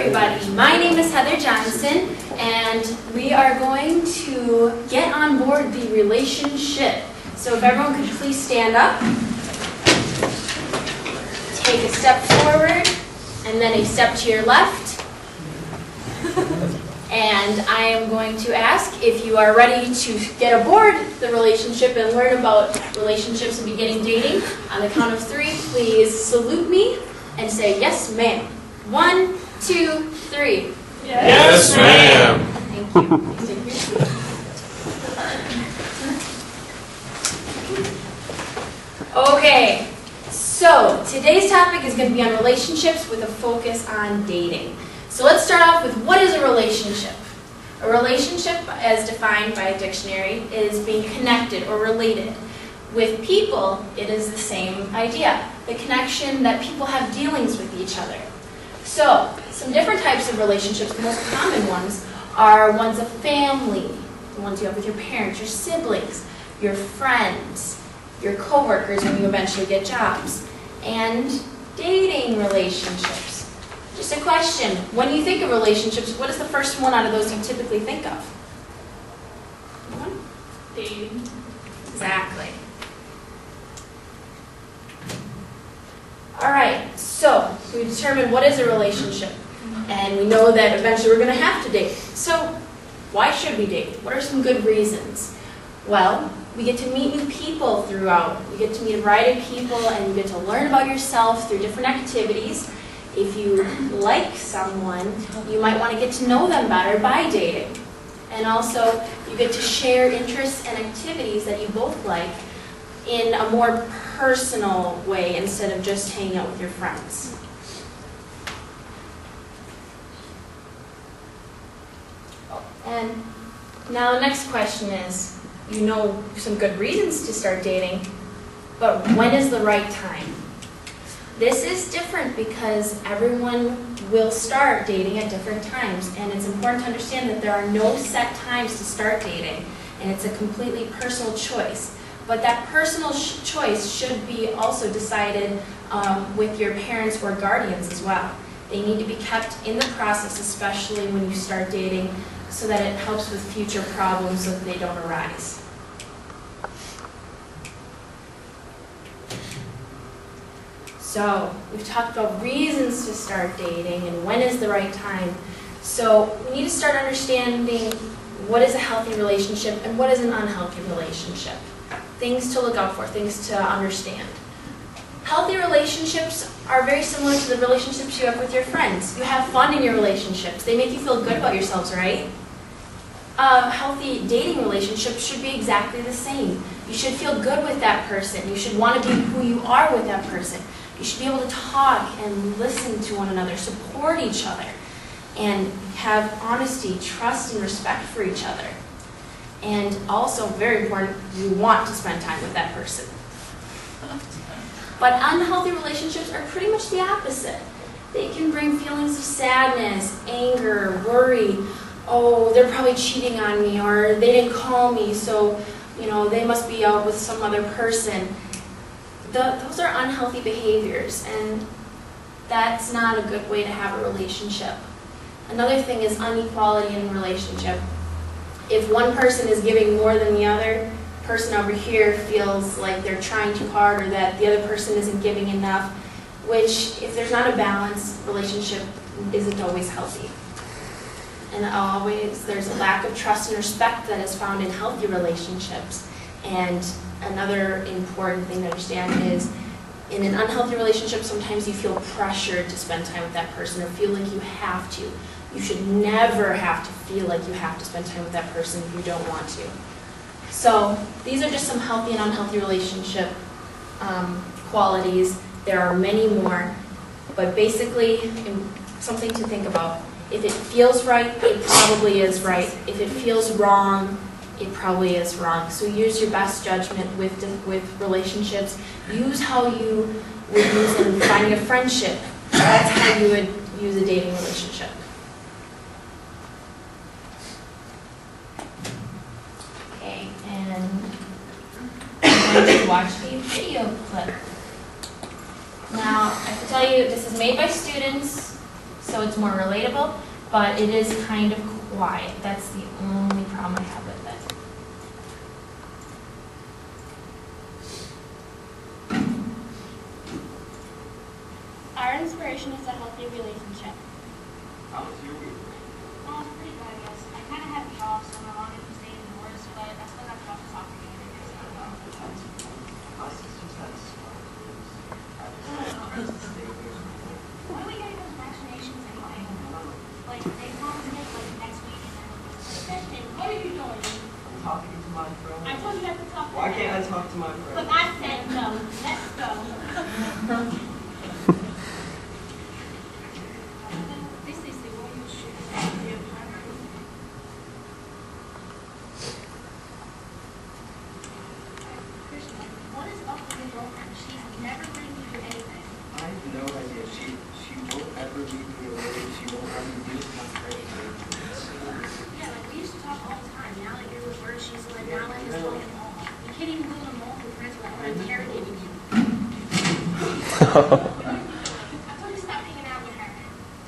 everybody. My name is Heather Johnson, and we are going to get on board the relationship. So if everyone could please stand up, take a step forward, and then a step to your left. And I am going to ask if you are ready to get aboard the relationship and learn about relationships and beginning dating. On the count of 3, please salute me and say, "Yes, ma'am." 1, 2, 3. Yes, ma'am. Thank you. Please take your seat. Okay, so today's topic is going to be on relationships with a focus on dating. So let's start off with, what is a relationship? A relationship, as defined by a dictionary, is being connected or related. With people, it is the same idea, the connection that people have dealings with each other. So, some different types of relationships, the most common ones are ones of family, the ones you have with your parents, your siblings, your friends, your coworkers when you eventually get jobs, and dating relationships. Just a question, when you think of relationships, what is the first one out of those you typically think of? Anyone? Dating. Exactly. Alright, so we determined what is a relationship, and we know that eventually we're going to have to date. So, why should we date? What are some good reasons? Well, we get to meet new people throughout. You get to meet a variety of people, and you get to learn about yourself through different activities. If you like someone, you might want to get to know them better by dating. And also, you get to share interests and activities that you both like in a more personal way instead of just hanging out with your friends. And now the next question is, you know some good reasons to start dating, but when is the right time? This is different because everyone will start dating at different times, and it's important to understand that there are no set times to start dating, and it's a completely personal choice. But that personal choice should be also decided with your parents or guardians as well. They need to be kept in the process, especially when you start dating, so that it helps with future problems so that they don't arise. So, we've talked about reasons to start dating and when is the right time. So, we need to start understanding what is a healthy relationship and what is an unhealthy relationship. Things to look out for, things to understand. Healthy relationships are very similar to the relationships you have with your friends. You have fun in your relationships. They make you feel good about yourselves, right? A healthy dating relationship should be exactly the same. You should feel good with that person. You should want to be who you are with that person. You should be able to talk and listen to one another, support each other, and have honesty, trust, and respect for each other. And also, very important, you want to spend time with that person. But unhealthy relationships are pretty much the opposite. They can bring feelings of sadness, anger, worry. Oh, they're probably cheating on me, or they didn't call me, so they must be out with some other person. Those are unhealthy behaviors, and that's not a good way to have a relationship. Another thing is inequality in a relationship. If one person is giving more than the other person over here feels like they're trying too hard or that the other person isn't giving enough, which, if there's not a balance, relationship isn't always healthy. And always there's a lack of trust and respect that is found in healthy relationships. And another important thing to understand is, in an unhealthy relationship, sometimes you feel pressured to spend time with that person or feel like you have to. You should never have to feel like you have to spend time with that person if you don't want to. So these are just some healthy and unhealthy relationship qualities. There are many more, but basically something to think about. If it feels right, it probably is right. If it feels wrong, it probably is wrong. So use your best judgment with relationships. Use how you would use in finding a friendship. That's how you would use a dating relationship. Okay, and I'm going to watch the video clip. Now, I have to tell you, this is made by students, so so it's more relatable, but it is kind of quiet. That's the only problem I have with it. Our inspiration is a healthy relationship. How was your week? Well, it's pretty good, I guess. I kind of had a job, so my mom didn't stay indoors, but I still got to watch the soccer game. My sister's had a smart When are we getting those vaccinations anyway? Like, they promised it like next week, and then Kristen, what are you doing? I'm talking to my friend. I told you not to talk to Why them. can't I talk to my friend? But I said no. Let's go. This is the Royal Ship. Kristen, what is up with your girlfriend? She's never bringing you anything. I have no idea. She won't ever leave me alone. She won't let me use my friend. Yeah, like we used to talk all the time. Now that you're with her, she's like, now I'm just going home. You can't even go to the mall with friends without her interrogating you. I told you stop hanging out with her.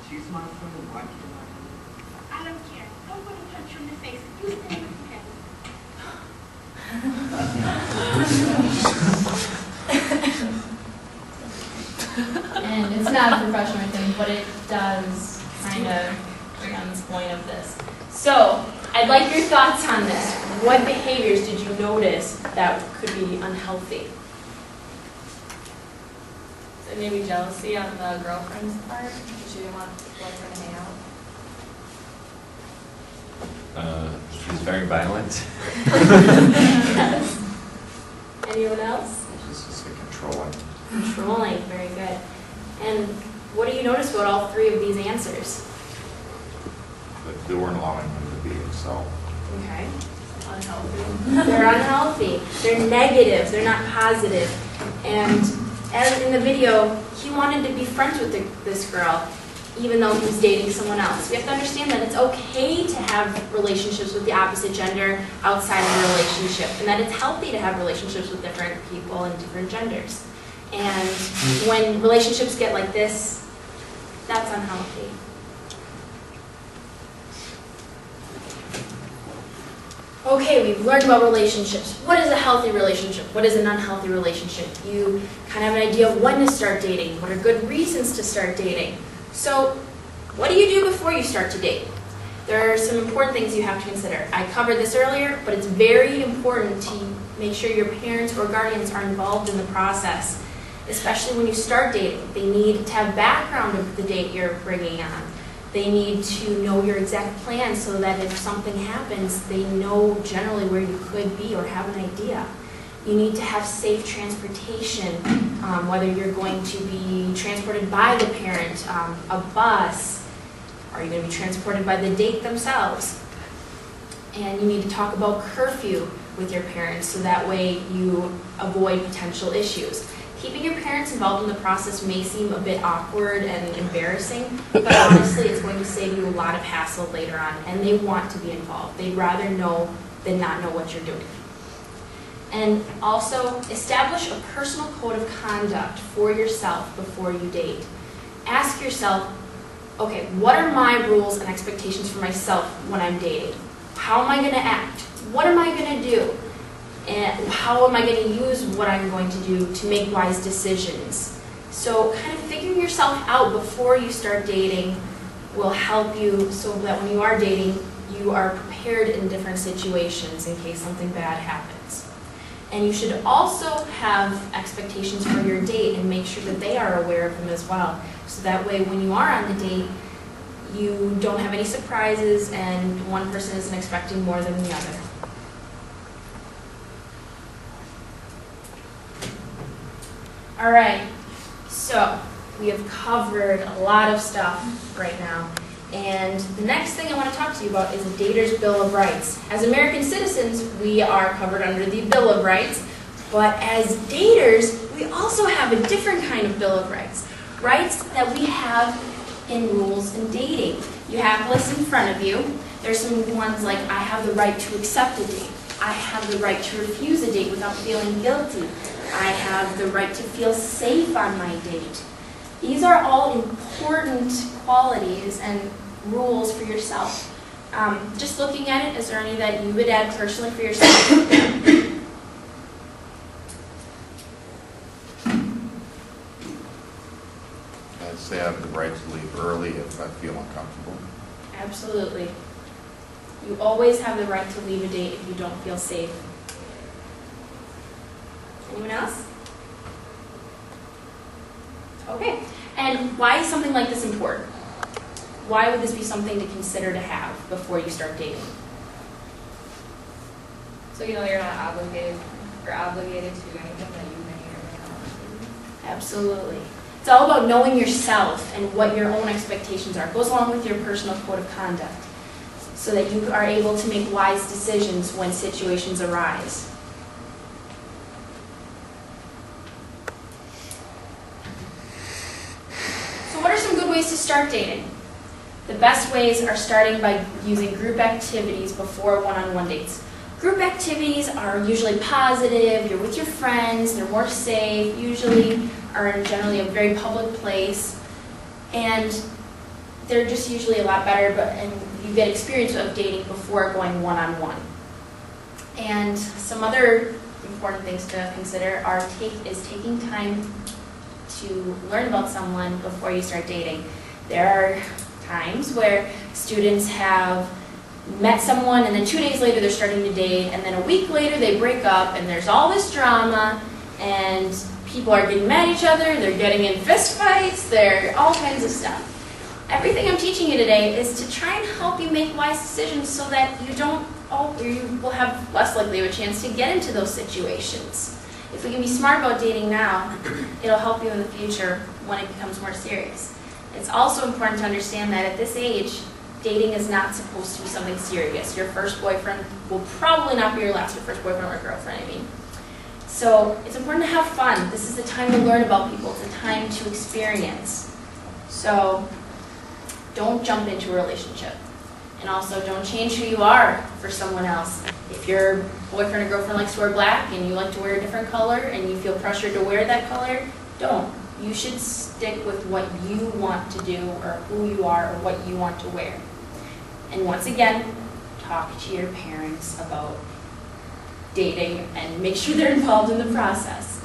She's my friend. Why can't I? I don't care. I'm going to punch you in the face if you stay with him. And it's not a professional thing, but it does kind of bring on this point of this. So, I'd like your thoughts on this. What behaviors did you notice that could be unhealthy? So maybe jealousy on the girlfriend's part, because she didn't want boyfriend to hang out. She's very violent. Yes. Anyone else? She's just controlling. Controlling, very good. And what do you notice about all three of these answers? But they weren't allowing him to be himself. Okay. Unhealthy. They're unhealthy. They're negative. They're not positive. And as in the video, he wanted to be friends with this girl, even though he was dating someone else. We have to understand that it's okay to have relationships with the opposite gender outside of a relationship, and that it's healthy to have relationships with different people and different genders. And when relationships get like this, that's unhealthy. Okay, we've learned about relationships. What is a healthy relationship? What is an unhealthy relationship? You kind of have an idea of when to start dating. What are good reasons to start dating? So, what do you do before you start to date? There are some important things you have to consider. I covered this earlier, but it's very important to make sure your parents or guardians are involved in the process, especially when you start dating. They need to have background of the date you're bringing on. They need to know your exact plan so that if something happens, they know generally where you could be or have an idea. You need to have safe transportation, whether you're going to be transported by the parent, a bus, are you going to be transported by the date themselves? And you need to talk about curfew with your parents so that way you avoid potential issues. Keeping your parents involved in the process may seem a bit awkward and embarrassing, but honestly it's going to save you a lot of hassle later on, and they want to be involved. They'd rather know than not know what you're doing. And also, establish a personal code of conduct for yourself before you date. Ask yourself, okay, what are my rules and expectations for myself when I'm dating? How am I going to act? What am I going to do? And how am I going to use what I'm going to do to make wise decisions? So kind of figuring yourself out before you start dating will help you so that when you are dating, you are prepared in different situations in case something bad happens. And you should also have expectations for your date and make sure that they are aware of them as well. So that way when you are on the date, you don't have any surprises and one person isn't expecting more than the other. All right, so we have covered a lot of stuff right now. And the next thing I want to talk to you about is the Dater's Bill of Rights. As American citizens, we are covered under the Bill of Rights, but as daters, we also have a different kind of Bill of Rights. Rights that we have in rules in dating. You have lists in front of you. There's some ones like, I have the right to accept a date. I have the right to refuse a date without feeling guilty. I have the right to feel safe on my date. These are all important qualities and rules for yourself. Just looking at it, is there any that you would add personally for yourself? I'd say I have the right to leave early if I feel uncomfortable. Absolutely. You always have the right to leave a date if you don't feel safe. Anyone else? Okay. And why is something like this important? Why would this be something to consider to have before you start dating? So you know you're not obligated to anything that you may or may not want to do. Absolutely. It's all about knowing yourself and what your own expectations are. It goes along with your personal code of conduct so that you are able to make wise decisions when situations arise. So what are some good ways to start dating? The best ways are starting by using group activities before one-on-one dates. Group activities are usually positive, you're with your friends, they're more safe, usually are in generally a very public place, and they're just usually a lot better, and you get experience of dating before going one-on-one. And some other important things to consider are taking time to learn about someone before you start dating. There are times where students have met someone and then 2 days later they're starting to date, and then a week later they break up and there's all this drama and people are getting mad at each other, they're getting in fist fights, they're all kinds of stuff. Everything I'm teaching you today is to try and help you make wise decisions so that you will have less likely of a chance to get into those situations. If we can be smart about dating now, it'll help you in the future when it becomes more serious. It's also important to understand that at this age, dating is not supposed to be something serious. Your first boyfriend will probably not be your last, your first boyfriend or girlfriend, I mean. So it's important to have fun. This is the time to learn about people. It's a time to experience. So don't jump into a relationship. And also don't change who you are for someone else. If your boyfriend or girlfriend likes to wear black and you like to wear a different color and you feel pressured to wear that color, don't. You should stick with what you want to do or who you are or what you want to wear. And once again, talk to your parents about dating and make sure they're involved in the process.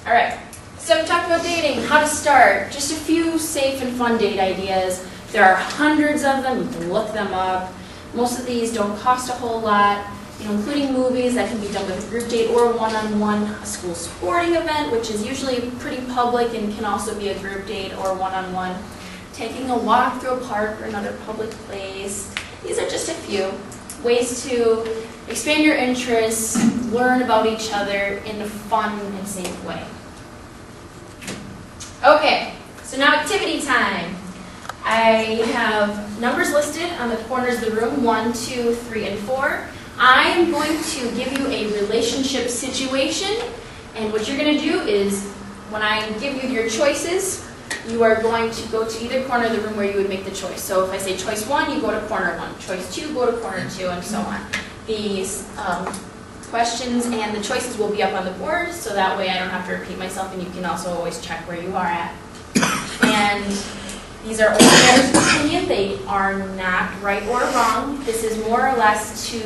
All right, so we talked about dating, how to start, just a few safe and fun date ideas. There are hundreds of them, you can look them up. Most of these don't cost a whole lot, including movies that can be done with a group date or one-on-one, a school sporting event, which is usually pretty public and can also be a group date or one-on-one. Taking a walk through a park or another public place. These are just a few ways to expand your interests, learn about each other in a fun and safe way. Okay, so now activity time. I have numbers listed on the corners of the room, 1, 2, 3, and 4. I am going to give you a relationship situation, and what you're going to do is, when I give you your choices, you are going to go to either corner of the room where you would make the choice. So if I say choice 1, you go to corner 1. Choice 2, go to corner 2, and so on. These questions and the choices will be up on the board, so that way I don't have to repeat myself, and you can also always check where you are at. And these are only matters of opinion. They are not right or wrong. This is more or less to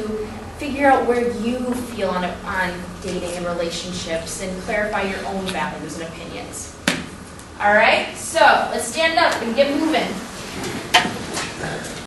figure out where you feel on dating and relationships and clarify your own values and opinions. All right, so let's stand up and get moving.